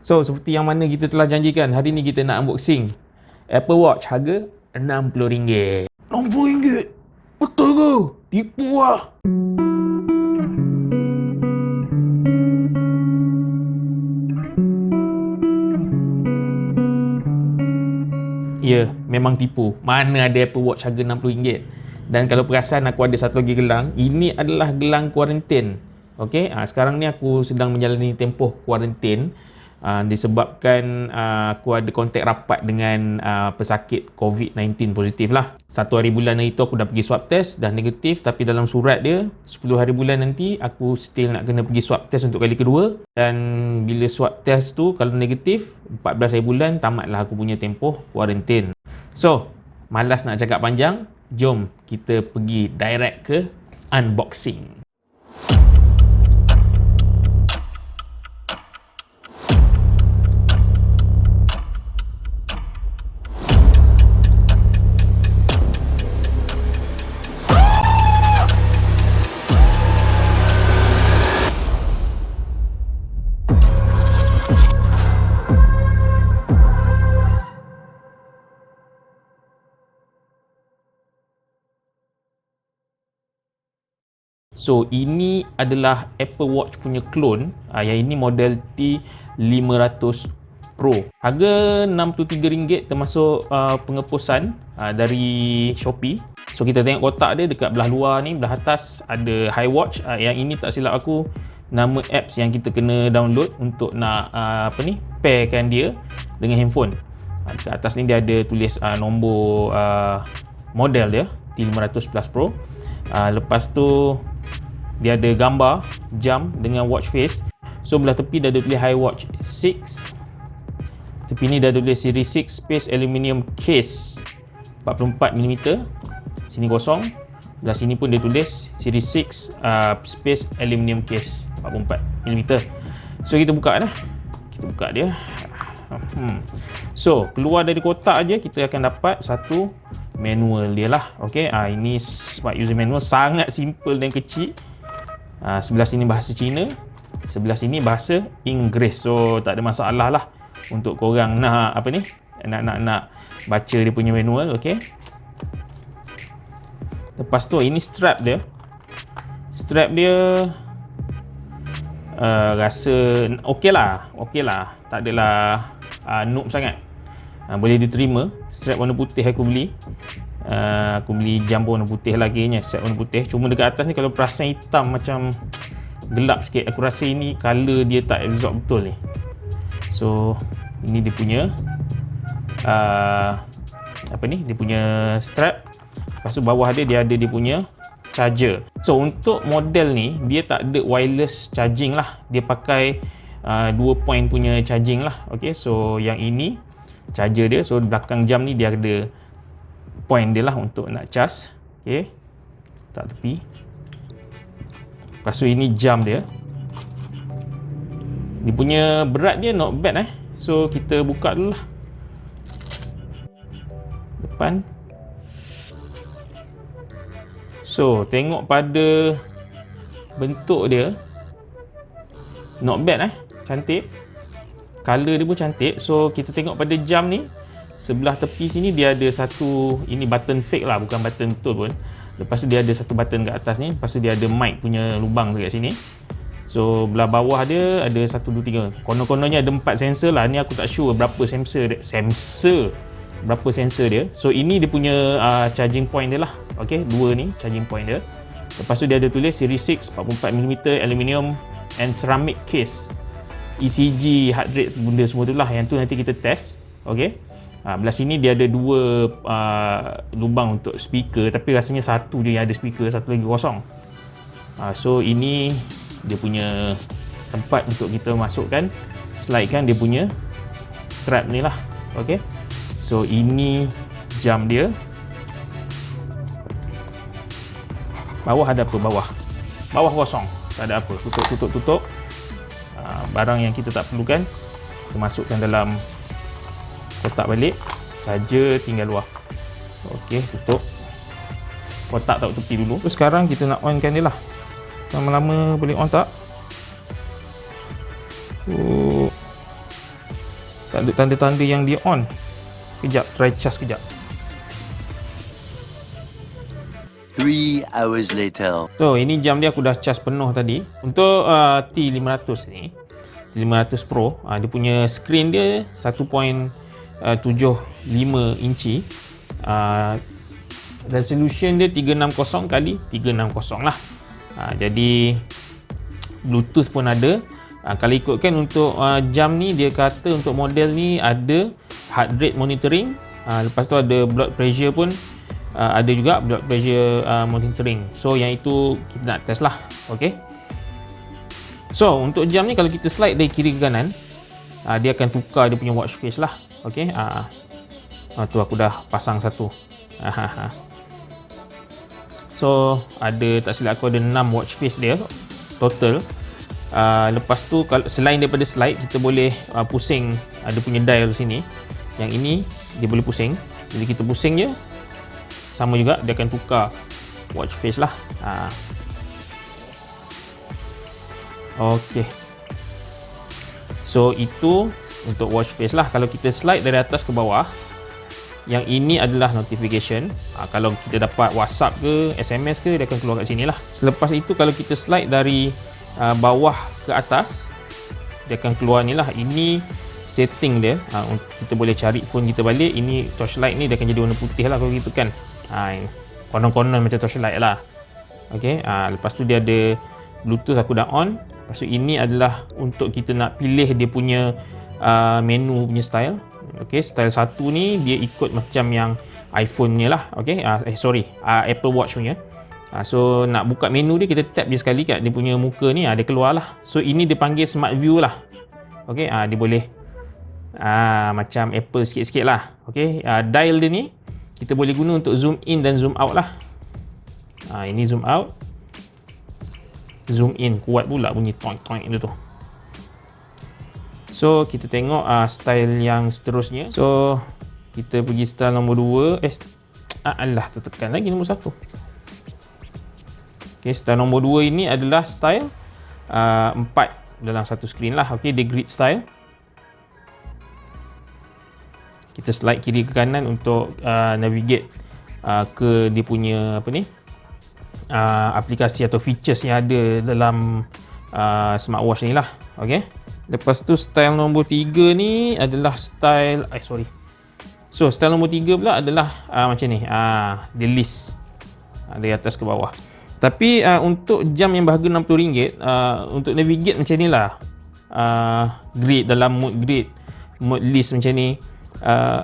So, seperti yang mana kita telah janjikan, hari ni kita nak unboxing Apple Watch harga RM60. RM60? Betul ke? Tipu lah. Ya, memang tipu. Mana ada Apple Watch harga RM60? Dan kalau perasan, aku ada satu lagi gelang. Ini adalah gelang kuarantin. Okey, sekarang ni aku sedang menjalani tempoh kuarantin. Disebabkan aku ada kontak rapat dengan pesakit COVID-19 positif lah. 1 hari bulan itu aku dah pergi swab test, dah negatif. Tapi dalam surat dia, 10 hari bulan nanti aku still nak kena pergi swab test untuk kali kedua. Dan bila swab test tu kalau negatif, 14 hari bulan tamatlah aku punya tempoh kuarantin. So, malas nak cakap panjang, jom kita pergi direct ke unboxing. So, ini adalah Apple Watch punya clone. Yang ini model T500 Pro. Harga RM63 termasuk pengepusan dari Shopee. So, kita tengok kotak dia dekat belah luar ni, belah atas ada iWatch. Yang ini tak silap aku nama apps yang kita kena download untuk nak pairkan dia dengan handphone. Dekat atas ni dia ada tulis nombor model dia T500 Plus Pro. Lepas tu dia ada gambar jam dengan watch face. So belah tepi dah ada tulis iWatch 6. Tepi ni dah ada tulis Series 6 Space Aluminium Case 44mm. Sini kosong. Belah sini pun dia tulis Series 6 Space Aluminium Case 44mm. So kita buka dah. Kita buka dia. So keluar dari kotak aja kita akan dapat satu manual dia lah. Okey, ini smart user manual, sangat simple dan kecil. Sebelah sini bahasa Cina, sebelah sini bahasa Inggeris. So tak ada masalah lah untuk korang nak nak baca dia punya manual. Okey. Lepas tu ini strap dia. Strap dia rasa okey lah. Tak adalah noob sangat. Boleh diterima. Strap warna putih aku beli. Aku beli jam warna putih lagi nya, set warna putih. Cuma dekat atas ni kalau perasan hitam macam gelap sikit. Aku rasa ini color dia tak absorb betul ni. So ini dia punya dia punya strap. Lepas tu bawah dia ada dia punya charger. So untuk model ni dia tak ada wireless charging lah. Dia pakai 2 point punya charging lah. Okay, so yang ini charger dia. So belakang jam ni dia ada point dia lah untuk nak charge. Okay, tak tepi. Lepas tu ini jam dia. Dia punya berat dia not bad So kita buka dulu lah depan. So tengok pada bentuk dia not bad cantik. Color dia pun cantik. So kita tengok pada jam ni, sebelah tepi sini dia ada satu, ini button fake lah, bukan button betul pun. Lepas tu dia ada satu button kat atas ni. Lepas tu dia ada mic punya lubang dekat sini. So belah bawah dia ada 1, 2, 3. Konon-kononnya ada 4 sensor lah. Ni aku tak sure berapa berapa sensor dia. So ini dia punya charging point dia lah. Okay, 2 ni charging point dia. Lepas tu dia ada tulis Series 6 44mm aluminium and ceramic case. ECG, heart rate, benda semua tu lah. Yang tu nanti kita test. Okay, belah sini dia ada 2 lubang untuk speaker. Tapi rasanya satu dia yang ada speaker, satu lagi kosong. So ini dia punya tempat untuk kita masukkan, slidekan dia punya strap ni lah. Okay, so ini jam dia. Bawah ada apa? Bawah kosong, tak ada apa. Tutup. Barang yang kita tak perlukan kita masukkan dalam kotak balik. Charger tinggal luar. Okey, tutup. Kotak taruh tepi dulu. So, sekarang kita nak onkan dia lah. Lama-lama boleh on tak? Tak ada tanda-tanda yang dia on. Kejap, try charge kejap. 3 hours later. So, ini jam dia aku dah charge penuh tadi. Untuk T500 ni, T500 Pro, dia punya screen dia 1.75 inci. Resolution dia 360 kali 360 lah. Jadi Bluetooth pun ada. Kalau ikutkan untuk jam ni, dia kata untuk model ni ada heart rate monitoring. Lepas tu ada blood pressure pun ada juga, blood pressure monitoring. So yang itu kita nak test lah. Okay. So untuk jam ni kalau kita slide dari kiri ke kanan, dia akan tukar dia punya watch face lah. Okay. Tu aku dah pasang satu. So ada, tak silap aku ada 6 watch face dia total. Lepas tu kalau selain daripada slide, kita boleh pusing ada punya dial sini. Yang ini dia boleh pusing. Jadi kita pusing je, sama juga dia akan tukar watch face lah. Okay. So itu untuk watch face lah. Kalau kita slide dari atas ke bawah, yang ini adalah notification. Kalau kita dapat WhatsApp ke SMS ke, dia akan keluar kat sini lah. Selepas itu kalau kita slide dari bawah ke atas, dia akan keluar ni lah. Ini setting dia. Kita boleh cari phone kita balik. Ini torchlight ni dia akan jadi warna putih lah kalau gitu kan. Konon-konon macam torchlight lah. Okay. Lepas tu dia ada Bluetooth, aku dah on. Lepas tu ini adalah untuk kita nak pilih dia punya menu punya style. Okay, style 1 ni dia ikut macam yang iPhone punya lah. Okay, Apple Watch punya. So nak buka menu dia, kita tap je sekali kat dia punya muka ni, dia keluar lah. So ini dia panggil Smart View lah. Okay, dia boleh macam Apple sikit-sikit lah. Okay, dial dia ni kita boleh guna untuk zoom in dan zoom out lah. Ini zoom out, zoom in, kuat pula bunyi toink-toink dia tu. So kita tengok style yang seterusnya. So kita pergi style nombor 2. Tertekan lagi nombor 1. Okay, style nombor 2 ini adalah style 4 dalam satu skrin lah. Okay, dia grid style. Kita slide kiri ke kanan untuk navigate ke dia punya aplikasi atau features yang ada dalam smartwatch ni lah. Okay. Lepas tu style nombor 3 ni adalah style So style nombor 3 pula adalah macam ni. Dia list dari atas ke bawah. Tapi untuk jam yang berharga RM60, untuk navigate macam ni lah, grid dalam mode list macam ni,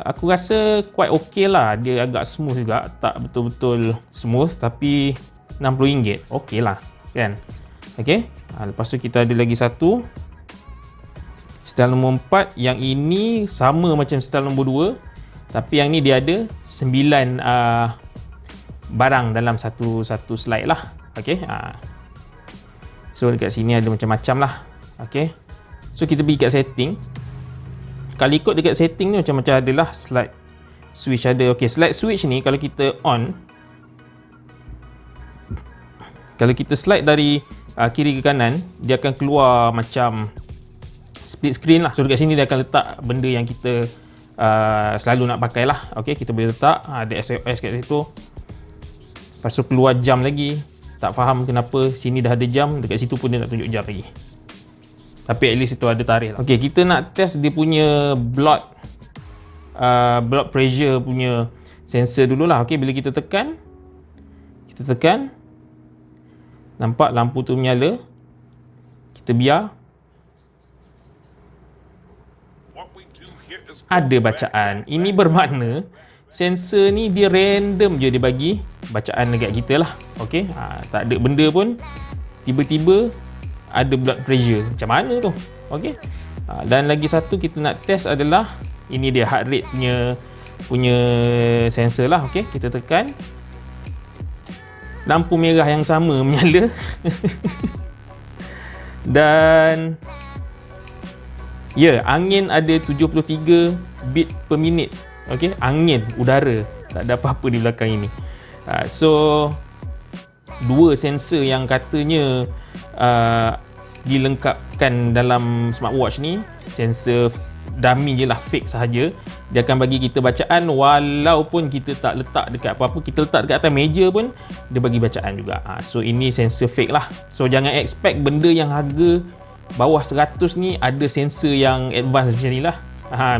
aku rasa quite okay lah. Dia agak smooth juga, tak betul-betul smooth, tapi RM60 okay lah kan. Okay. Lepas tu kita ada lagi satu style nombor 4. Yang ini sama macam style nombor 2, tapi yang ni dia ada 9 barang dalam satu slide lah. Okay. So dekat sini ada macam-macam lah. Okay. So kita pergi kat setting. Kalau ikut dekat setting ni macam-macam adalah slide switch ada. Okay, slide switch ni kalau kita on, kalau kita slide dari kiri ke kanan, dia akan keluar macam split screen lah. So dekat sini dia akan letak benda yang kita selalu nak pakai lah. Okay, kita boleh letak, ada SOS kat situ. Lepas tu keluar jam lagi. Tak faham kenapa sini dah ada jam, dekat situ pun dia nak tunjuk jam lagi. Tapi at least itu ada tarikh lah. Okay, kita nak test dia punya blood pressure punya sensor dulu lah. Okay, bila kita tekan, nampak lampu tu menyala. Kita biar. Ada bacaan. Ini bermakna sensor ni dia random je dia bagi bacaan dekat kita lah. Okay, tak ada benda pun, tiba-tiba ada blood pressure. Macam mana tu? Okay. Dan lagi satu kita nak test adalah ini dia heart rate punya sensor lah. Okay, kita tekan, lampu merah yang sama menyala. Dan angin ada 73 beat per minit. Okay, angin, udara, tak ada apa-apa di belakang ini. So dua sensor yang katanya dilengkapkan dalam smartwatch ni, sensor dummy je lah, fake sahaja. Dia akan bagi kita bacaan walaupun kita tak letak dekat apa-apa, kita letak dekat atas meja pun dia bagi bacaan juga. So ini sensor fake lah. So jangan expect benda yang harga bawah 100 ni ada sensor yang advance macam ni lah.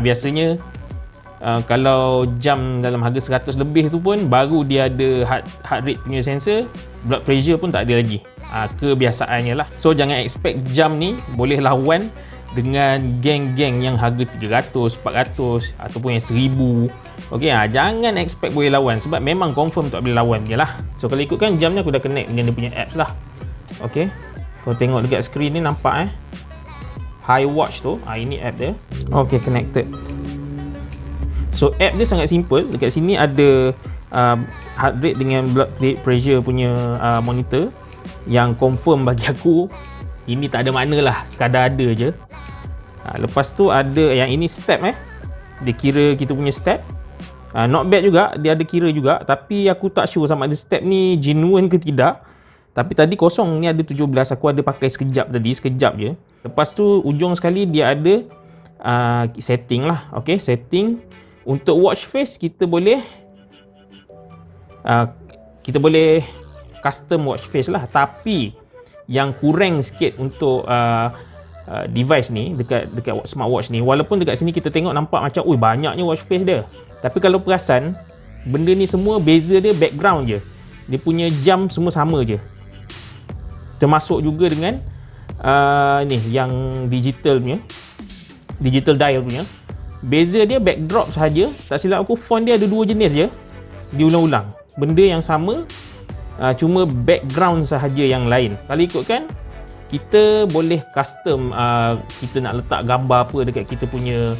Biasanya kalau jam dalam harga 100 lebih tu pun baru dia ada heart rate punya sensor, blood pressure pun tak ada lagi. Kebiasaannya lah. So jangan expect jam ni boleh lawan dengan geng-geng yang harga 300, 400 ataupun yang 1000. Okey, jangan expect boleh lawan sebab memang confirm tak boleh lawan je lah. So kalau ikutkan jam ni aku dah connect dengan dia punya apps lah. Okey, kau tengok dekat skrin ni nampak High Watch tu, ini app dia. Okey, connected. So app dia sangat simple. Dekat sini ada heart rate dengan blood pressure punya monitor yang confirm bagi aku ini tak ada makna lah, sekadar ada je. Lepas tu ada yang ini step dia kira kita punya step. Not bad juga, dia ada kira juga, tapi aku tak sure sama ada step ni genuine ke tidak. Tapi tadi kosong, ni ada 17, aku ada pakai sekejap tadi, sekejap je. Lepas tu ujung sekali dia ada setting lah. Okay, setting. Untuk watch face kita boleh custom watch face lah. Tapi yang kurang sikit untuk device ni dekat smartwatch ni, walaupun dekat sini kita tengok nampak macam banyaknya watch face dia, tapi kalau perasan benda ni semua beza dia background je. Dia punya jam semua sama je, termasuk juga dengan ni yang digital dial punya. Beza dia backdrop sahaja. Tak silap aku font dia ada 2 jenis je, diulang-ulang. Benda yang sama, cuma background sahaja yang lain. Kalau ikutkan kita boleh custom, kita nak letak gambar apa dekat kita punya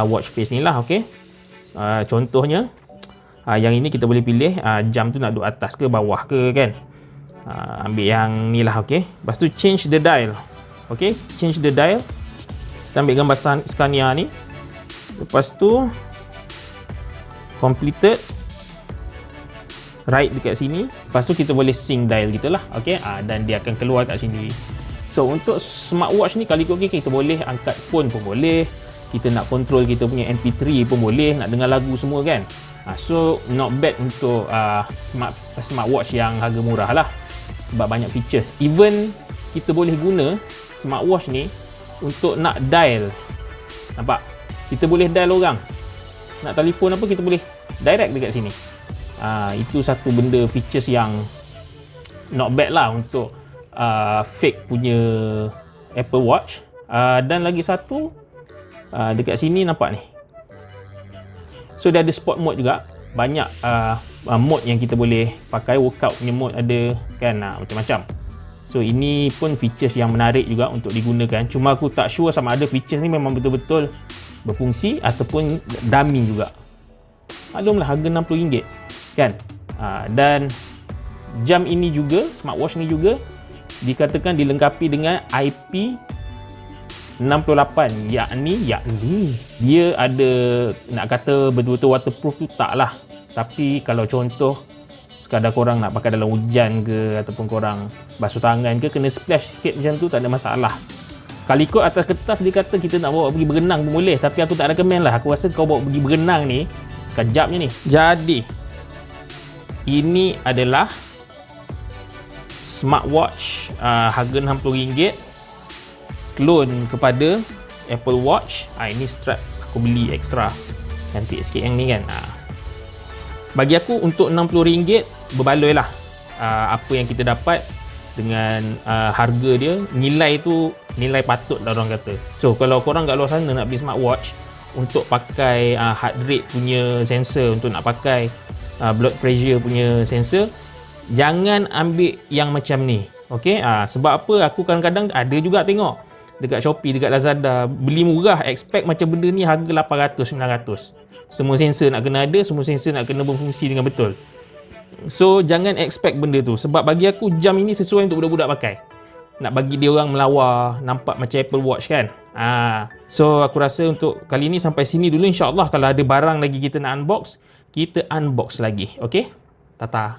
watch face ni lah. Okay, contohnya yang ini kita boleh pilih jam tu nak duduk atas ke bawah ke kan. Ambil yang ni lah. Okay, lepas tu change the dial. Okay, change the dial. Kita ambil gambar Scania ni. Lepas tu completed, right dekat sini. Lepas tu kita boleh sync dial kita lah. Okay, dan dia akan keluar kat sini. So untuk smartwatch ni kalau ikut kita boleh angkat phone pun boleh, kita nak control kita punya MP3 pun boleh, nak dengar lagu semua kan. So not bad untuk smartwatch yang harga murah lah, sebab banyak features. Even kita boleh guna smartwatch ni untuk nak dial. Nampak? Kita boleh dial orang. Nak telefon apa kita boleh direct dekat sini. Itu satu benda features yang not bad lah untuk fake punya Apple Watch. Dan lagi satu, dekat sini nampak ni. So dia ada sport mode juga. Banyak mode yang kita boleh pakai. Workout punya mode ada kan, macam-macam. So ini pun features yang menarik juga untuk digunakan. Cuma aku tak sure sama ada features ni memang betul-betul berfungsi ataupun dummy juga. Maklumlah harga RM60 kan. Dan jam ini juga, smartwatch ni juga dikatakan dilengkapi dengan IP68, yakni dia ada, nak kata betul-betul waterproof tu tak lah, tapi kalau contoh sekadar korang nak pakai dalam hujan ke ataupun korang basuh tangan ke, kena splash sikit macam tu tak ada masalah. Kalau ikut atas kertas dia kata kita nak bawa pergi berenang pun boleh, tapi aku tak recommend lah. Aku rasa kau bawa pergi berenang ni sekejap je ni. Jadi ini adalah smartwatch harga RM60, clone kepada Apple Watch. Ini strap aku beli extra, cantik sikit yang ni kan. Bagi aku untuk RM60 berbaloi lah apa yang kita dapat dengan harga dia. Nilai tu nilai patut lah orang kata. So kalau korang kat luar sana nak beli smartwatch untuk pakai heart rate punya sensor, untuk nak pakai blood pressure punya sensor, jangan ambil yang macam ni. Okay, sebab apa, aku kadang-kadang ada juga tengok dekat Shopee, dekat Lazada, beli murah expect macam benda ni harga 800-900. Semua sensor nak kena ada, semua sensor nak kena berfungsi dengan betul. So jangan expect benda tu, sebab bagi aku jam ini sesuai untuk budak-budak pakai. Nak bagi dia orang melawar, nampak macam Apple Watch kan. So aku rasa untuk kali ni sampai sini dulu. InsyaAllah kalau ada barang lagi kita nak unbox, kita unbox lagi. Okay, tata.